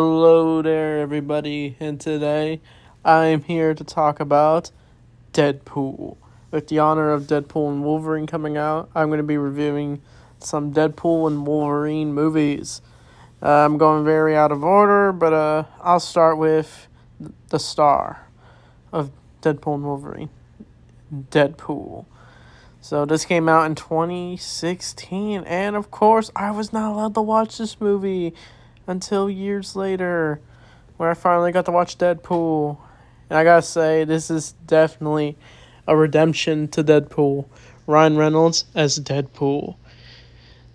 Hello there, everybody, and today I'm here to talk about Deadpool. With the honor of Deadpool and Wolverine coming out, I'm going to be reviewing some Deadpool and Wolverine movies. I'm going very out of order, but I'll start with the star of Deadpool and Wolverine, Deadpool. So this came out in 2016, and of course, I was not allowed to watch this movie until years later, where I finally got to watch Deadpool. And I gotta say, this is definitely a redemption to Deadpool. Ryan Reynolds as Deadpool.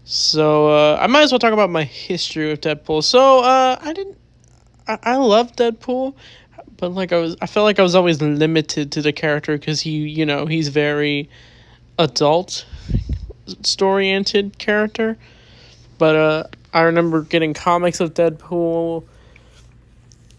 So I might as well talk about my history with Deadpool. So I love Deadpool, but I felt like I was always limited to the character because he's very adult, story-oriented character. But I remember getting comics of Deadpool,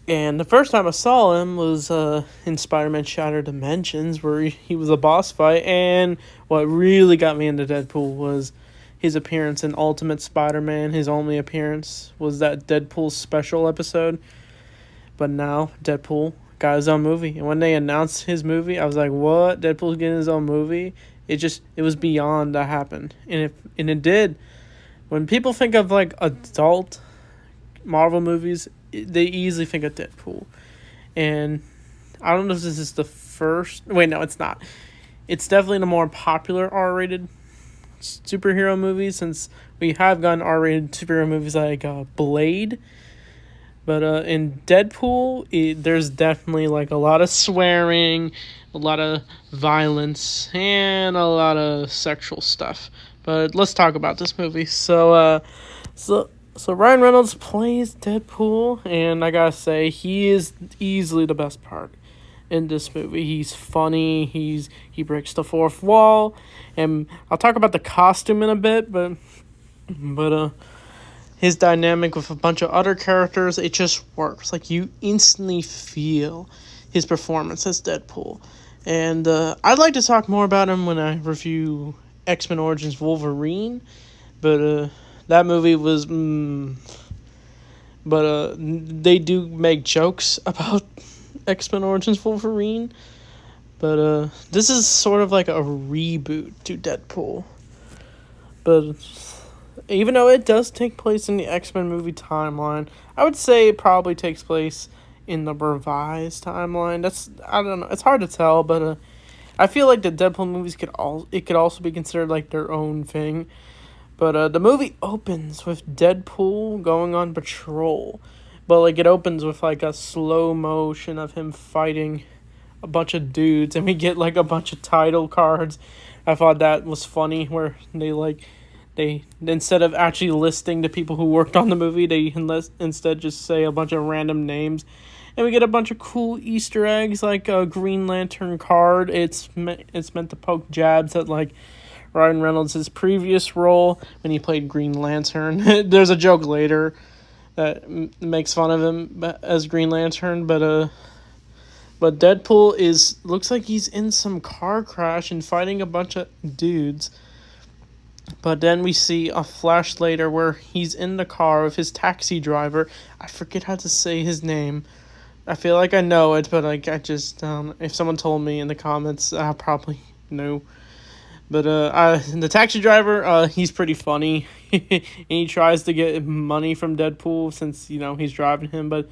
and the first time I saw him was in Spider-Man Shattered Dimensions, where he was a boss fight. And what really got me into Deadpool was his appearance in Ultimate Spider-Man. His only appearance was that Deadpool special episode. But now Deadpool got his own movie, and when they announced his movie, I was like, "What? Deadpool's getting his own movie?" It was beyond that happened, and it did. When people think of like adult Marvel movies, they easily think of Deadpool. And I don't know if this is the first. Wait, no, it's not. It's definitely the more popular R-rated superhero movie, since we have gotten R-rated superhero movies like Blade. But in Deadpool, there's definitely like a lot of swearing, a lot of violence, and a lot of sexual stuff. But let's talk about this movie. So Ryan Reynolds plays Deadpool, and I gotta say, he is easily the best part in this movie. He's funny. He breaks the fourth wall, and I'll talk about the costume in a bit. But his dynamic with a bunch of other characters, it just works. Like, you instantly feel his performance as Deadpool. And I'd like to talk more about him when I review X-Men Origins Wolverine, but that movie was but they do make jokes about X-Men Origins Wolverine, but this is sort of like a reboot to Deadpool. But even though it does take place in the X-Men movie timeline, I would say it probably takes place in the revised timeline. I don't know. It's hard to tell, but I feel like the Deadpool movies could also be considered like their own thing. But the movie opens with Deadpool going on patrol, but like it opens with like a slow motion of him fighting a bunch of dudes, and we get like a bunch of title cards. I thought that was funny, where they instead of actually listing the people who worked on the movie, they instead just say a bunch of random names, and we get a bunch of cool Easter eggs, like a Green Lantern card. It's meant to poke jabs at like Ryan Reynolds' previous role when he played Green Lantern. There's a joke later that makes fun of him as Green Lantern, but Deadpool looks like he's in some car crash and fighting a bunch of dudes. But then we see a flash later where he's in the car with his taxi driver. I forget how to say his name. I feel like I know it, but like I just if someone told me in the comments, I probably know. But the taxi driver, he's pretty funny. And he tries to get money from Deadpool since he's driving him, but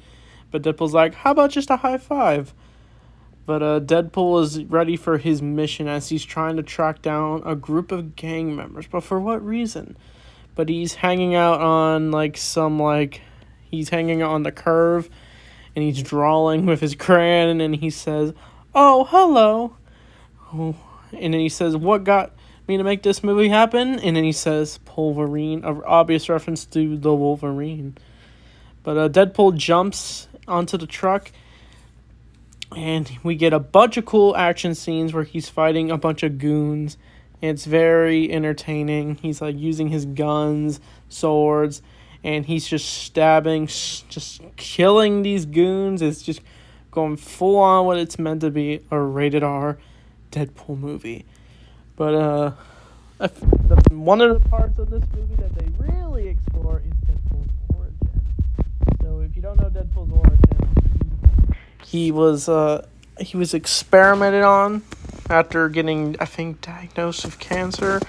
Deadpool's like, "How about just a high five?" But Deadpool is ready for his mission as he's trying to track down a group of gang members. But for what reason? But he's hanging out on he's hanging out on the curve, and he's drawing with his crayon, and he says, "Oh, hello." Oh, and then he says, "What got me to make this movie happen?" And then he says, "Wolverine," an obvious reference to the Wolverine. But Deadpool jumps onto the truck, and we get a bunch of cool action scenes where he's fighting a bunch of goons. And it's very entertaining. He's like using his guns, swords, and he's just stabbing, just killing these goons. It's just going full on what it's meant to be, a rated R Deadpool movie. But one of the parts of this movie that they really explore is Deadpool's origin. So if you don't know Deadpool's origin, he was experimented on after getting, I think, diagnosed with cancer,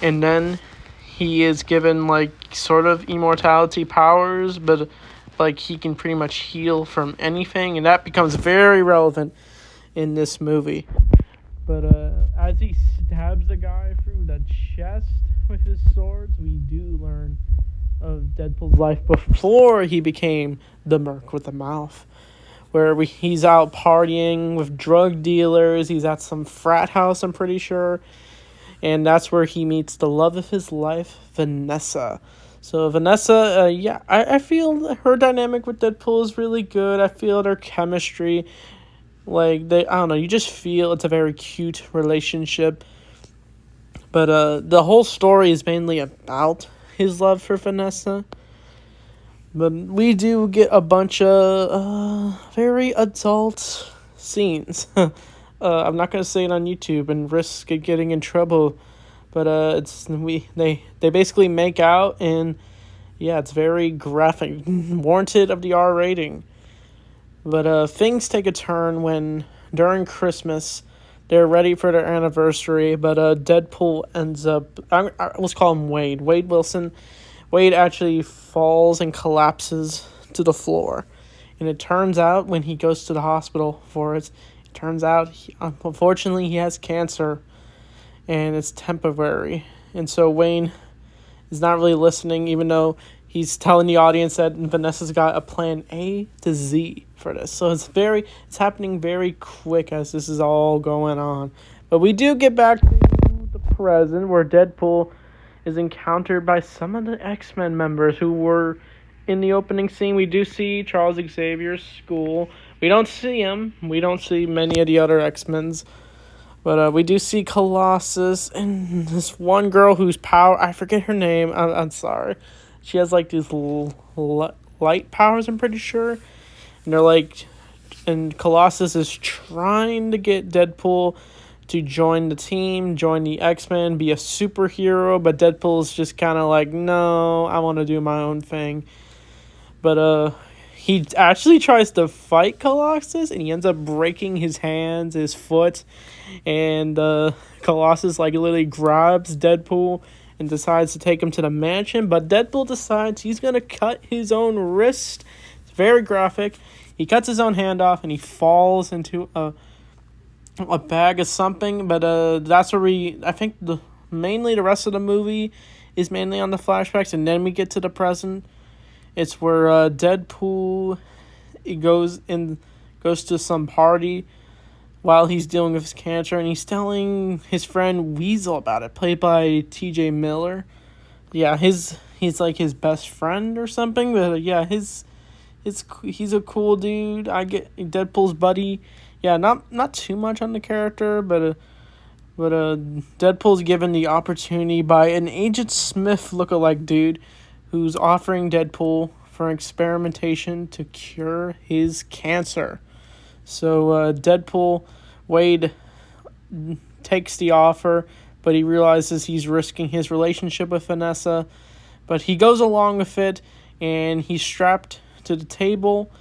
and then he is given like sort of immortality powers, but like he can pretty much heal from anything, and that becomes very relevant in this movie. But as he stabs the guy through the chest with his swords, we do learn of Deadpool's life before he became the Merk with the mouth, where he's out partying with drug dealers. He's at some frat house, I'm pretty sure, and that's where he meets the love of his life, Vanessa. So Vanessa, I feel her dynamic with Deadpool is really good. I feel their chemistry, I don't know, you just feel it's a very cute relationship. But the whole story is mainly about his love for Vanessa. But we do get a bunch of very adult scenes. I'm not gonna say it on YouTube and risk getting in trouble, but they basically make out, and yeah, it's very graphic, warranted of the R rating. But things take a turn when during Christmas they're ready for their anniversary, but Deadpool ends up, let's call him Wade Wilson. Wade actually falls and collapses to the floor. And it turns out when he goes to the hospital for it turns out, unfortunately, he has cancer. And it's temporary. And so Wayne is not really listening, even though he's telling the audience that Vanessa's got a plan A to Z for this. So it's happening very quick as this is all going on. But we do get back to the present, where Deadpool is encountered by some of the X-Men members who were in the opening scene. We do see Charles Xavier's school. We don't see him. We don't see many of the other X-Men's. But we do see Colossus and this one girl whose power, I forget her name. I'm sorry. She has like these light powers, I'm pretty sure. And and Colossus is trying to get Deadpool to join the team, join the X-Men, be a superhero, but Deadpool's just kind of like, no, I want to do my own thing. But he actually tries to fight Colossus, and he ends up breaking his hands, his foot, and Colossus literally grabs Deadpool and decides to take him to the mansion, but Deadpool decides he's going to cut his own wrist. It's very graphic. He cuts his own hand off, and he falls into a bag of something, but that's where I think mainly the rest of the movie is mainly on the flashbacks, and then we get to the present. It's where Deadpool goes to some party while he's dealing with his cancer, and he's telling his friend Weasel about it, played by T.J. Miller. Yeah, he's like his best friend or something, but yeah, he's a cool dude. I get Deadpool's buddy. Yeah, not too much on the character, but Deadpool's given the opportunity by an Agent Smith lookalike dude who's offering Deadpool for experimentation to cure his cancer. So Wade takes the offer, but he realizes he's risking his relationship with Vanessa. But he goes along with it, and he's strapped to the table,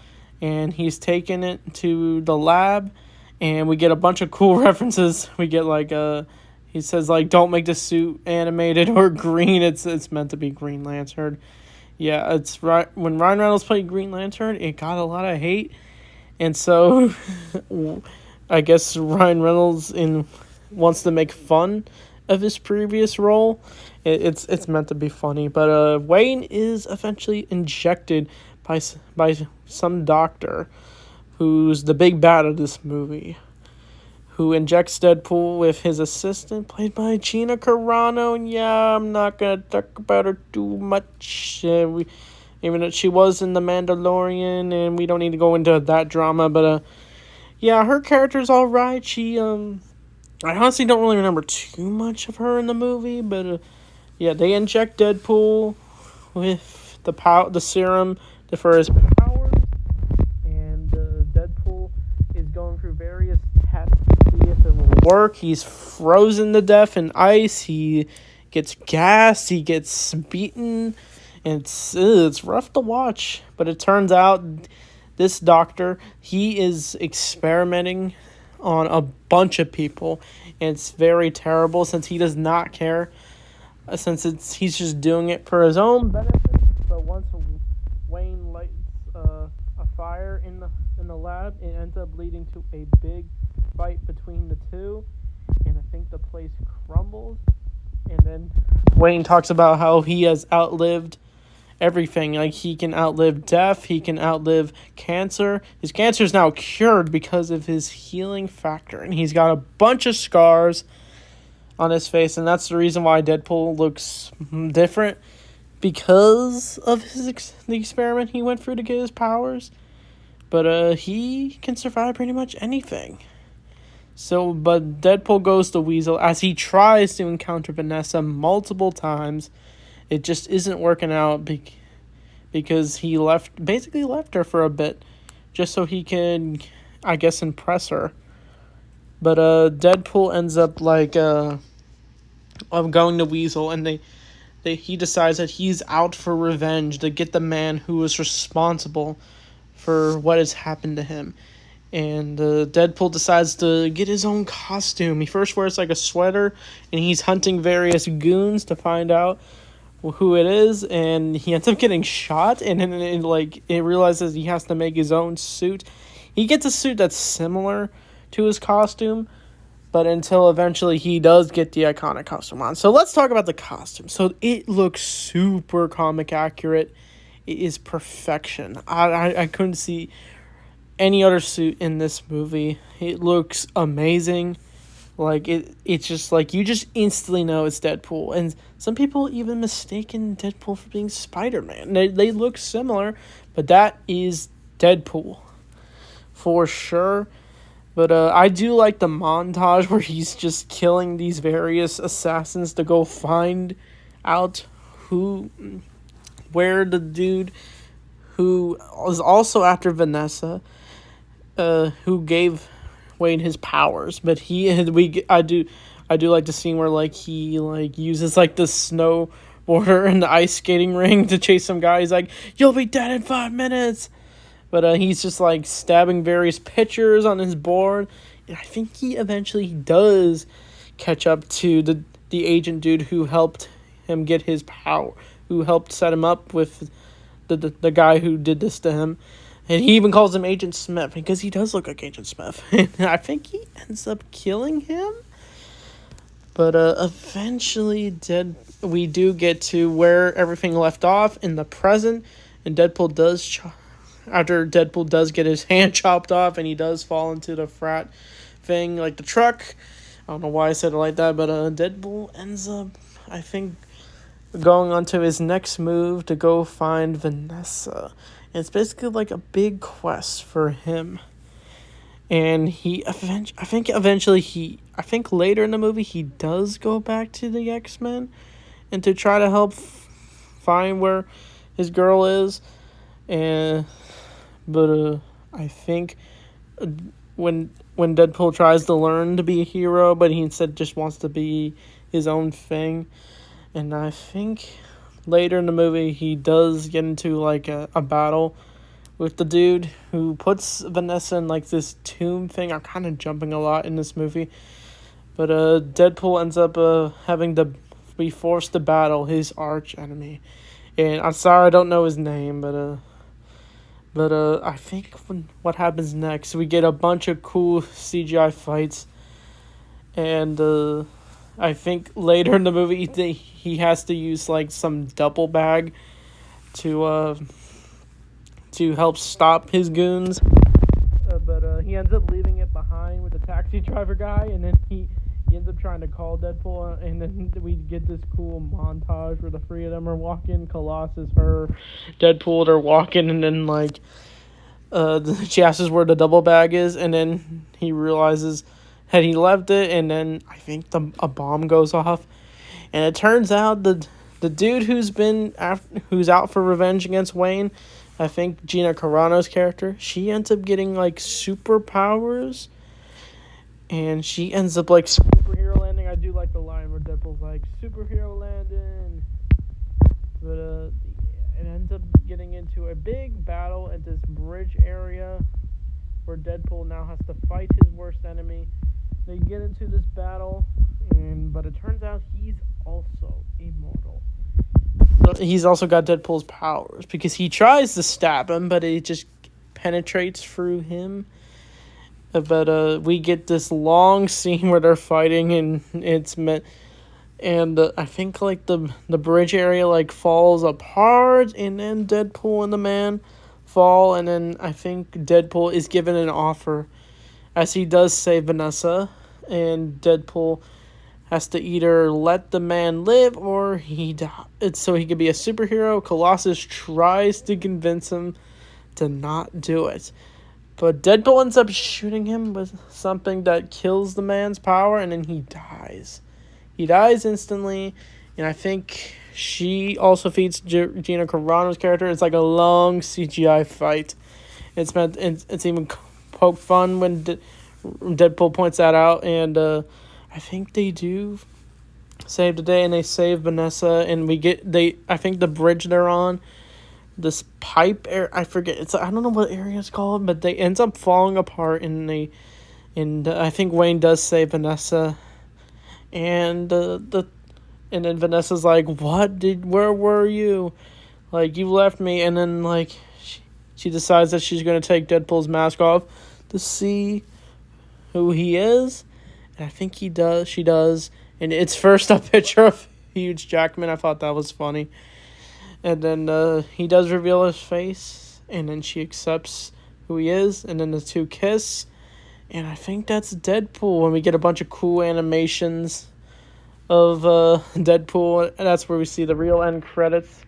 and he's taken it to the lab, and we get a bunch of cool references. We get he says don't make the suit animated or green. It's meant to be Green Lantern. Yeah, it's right. When Ryan Reynolds played Green Lantern, it got a lot of hate, and so I guess Ryan Reynolds wants to make fun of his previous role. It's meant to be funny, but Wayne is eventually injected by some doctor who's the big bad of this movie, who injects Deadpool with his assistant, played by Gina Carano. And yeah, I'm not going to talk about her too much. Even though she was in The Mandalorian, and we don't need to go into that drama. But yeah, her character's all right. She, I honestly don't really remember too much of her in the movie. But yeah, they inject Deadpool with the serum for his powers. And Deadpool is going through various tests to see if it will work. He's frozen to death in ice. He gets gassed. He gets beaten. And it's rough to watch, but it turns out this doctor, he is experimenting on a bunch of people, and it's very terrible since he does not care, since he's just doing it for his own benefit. But once Wayne lights a fire in the lab, it ends up leading to a big fight between the two, and I think the place crumbles. And then Wayne talks about how he has outlived everything. Like, he can outlive death, he can outlive cancer. His cancer is now cured because of his healing factor, and he's got a bunch of scars on his face, and that's the reason why Deadpool looks different, because of the experiment he went through to get his powers. But he can survive pretty much anything. So, but Deadpool goes to Weasel as he tries to encounter Vanessa multiple times. It just isn't working out because he basically left her for a bit, just so he can, I guess, impress her. But Deadpool ends up going to Weasel, and he decides that he's out for revenge to get the man who was responsible for what has happened to him. And Deadpool decides to get his own costume. He first wears like a sweater, and he's hunting various goons to find out who it is, and he ends up getting shot, and then it realizes he has to make his own suit. He gets a suit that's similar to his costume, but until eventually he does get the iconic costume on. So let's talk about the costume. So it looks super comic accurate. It is perfection. I couldn't see any other suit in this movie. It looks amazing. Like, it's just like, you just instantly know it's Deadpool. And some people even mistaken Deadpool for being Spider-Man. They look similar, but that is Deadpool for sure. But I do like the montage where he's just killing these various assassins to go find out where the dude who was also after Vanessa, who gave Wayne his powers. But I do like the scene where he uses the snowboarder and the ice skating ring to chase some guy. He's like, "You'll be dead in 5 minutes." But he's just stabbing various pictures on his board. And I think he eventually does catch up to the agent dude who helped him get his power, who helped set him up with the guy who did this to him. And he even calls him Agent Smith, because he does look like Agent Smith. And I think he ends up killing him. But eventually we do get to where everything left off in the present. And Deadpool does get his hand chopped off, and he does fall into the frat thing, like the truck. I don't know why I said it like that, but Deadpool ends up, I think, going on to his next move to go find Vanessa. And it's basically like a big quest for him. And I think later in the movie he does go back to the X-Men and to try to help find where his girl is. But I think when Deadpool tries to learn to be a hero, but he instead just wants to be his own thing. And I think later in the movie he does get into a battle with the dude who puts Vanessa in this tomb thing. I'm kind of jumping a lot in this movie. But Deadpool ends up having to be forced to battle his arch enemy. And I'm sorry I don't know his name, but I think what happens next, we get a bunch of cool CGI fights. And I think later in the movie he has to use some double bag to help stop his goons. But he ends up leaving it behind with the taxi driver guy, and then he ends up trying to call Deadpool, and then we get this cool montage where the three of them are walking. Colossus, her, Deadpool, they're walking, and then she asks where the double bag is, and then he realizes that he left it, and then I think a bomb goes off, and it turns out the dude who's out for revenge against Wayne, I think Gina Carano's character, she ends up getting superpowers, and she ends up superhero landing. I do like the line where Deadpool's superhero landing, but it ends up getting into a big battle at this bridge area where Deadpool now has to fight his worst enemy. They get into this battle, but it turns out he's also immortal. So he's also got Deadpool's powers because he tries to stab him, but it just penetrates through him. But we get this long scene where they're fighting, and it's meant. And I think like the bridge area like falls apart, and then Deadpool and the man fall, and then I think Deadpool is given an offer, as he does save Vanessa, and Deadpool has to either let the man live or he die. It's so he could be a superhero. Colossus tries to convince him to not do it, but Deadpool ends up shooting him with something that kills the man's power, and then he dies. He dies instantly, and I think she also feeds Gina Carano's character. It's like a long CGI fight. It's even poke fun when Deadpool points that out, and I think they do save the day, and they save Vanessa, and I think the bridge they're on, this pipe area, I forget, I don't know what area it's called, but they ends up falling apart, and I think Wayne does save Vanessa. And and then Vanessa's like, where were you? Like, you left me. And then like she decides that she's gonna take Deadpool's mask off to see who he is. And I think she does. And it's first a picture of Hugh Jackman. I thought that was funny. And then he does reveal his face, and then she accepts who he is, and then the two kiss. And I think that's Deadpool, and we get a bunch of cool animations of Deadpool, and that's where we see the real end credits.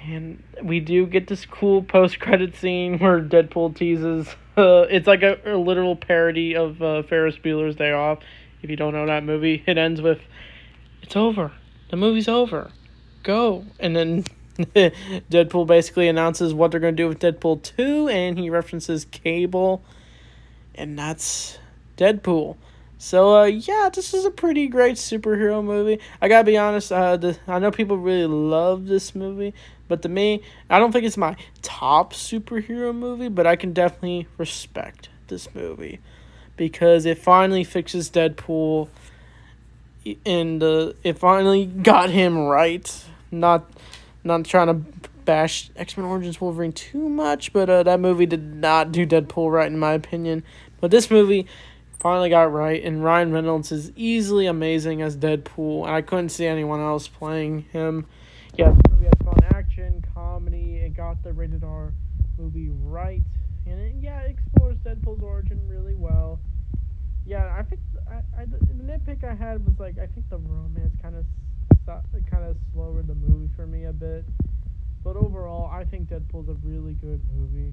And we do get this cool post-credit scene where Deadpool teases. It's like a literal parody of Ferris Bueller's Day Off. If you don't know that movie, it ends with, "It's over. The movie's over. Go." And then Deadpool basically announces what they're going to do with Deadpool 2, and he references Cable. And that's Deadpool. So, yeah, this is a pretty great superhero movie. I gotta be honest, I know people really love this movie, but to me, I don't think it's my top superhero movie, but I can definitely respect this movie because it finally fixes Deadpool, and it finally got him right. Not trying to bash X-Men Origins Wolverine too much, but that movie did not do Deadpool right, in my opinion. But this movie finally got right, and Ryan Reynolds is easily amazing as Deadpool, and I couldn't see anyone else playing him. Yeah, this movie had fun action, comedy, it got the rated R movie right, and it explores Deadpool's origin really well. Yeah, I think the nitpick I had was like, I think the romance kind of slowed the movie for me a bit. But overall, I think Deadpool's a really good movie.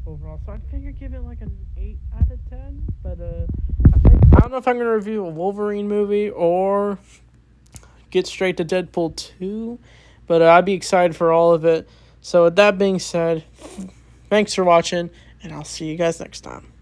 Overall, so I think I give it like an 8 out of 10. But I don't know if I'm gonna review a Wolverine movie or get straight to Deadpool 2. But I'd be excited for all of it. So with that being said, thanks for watching, and I'll see you guys next time.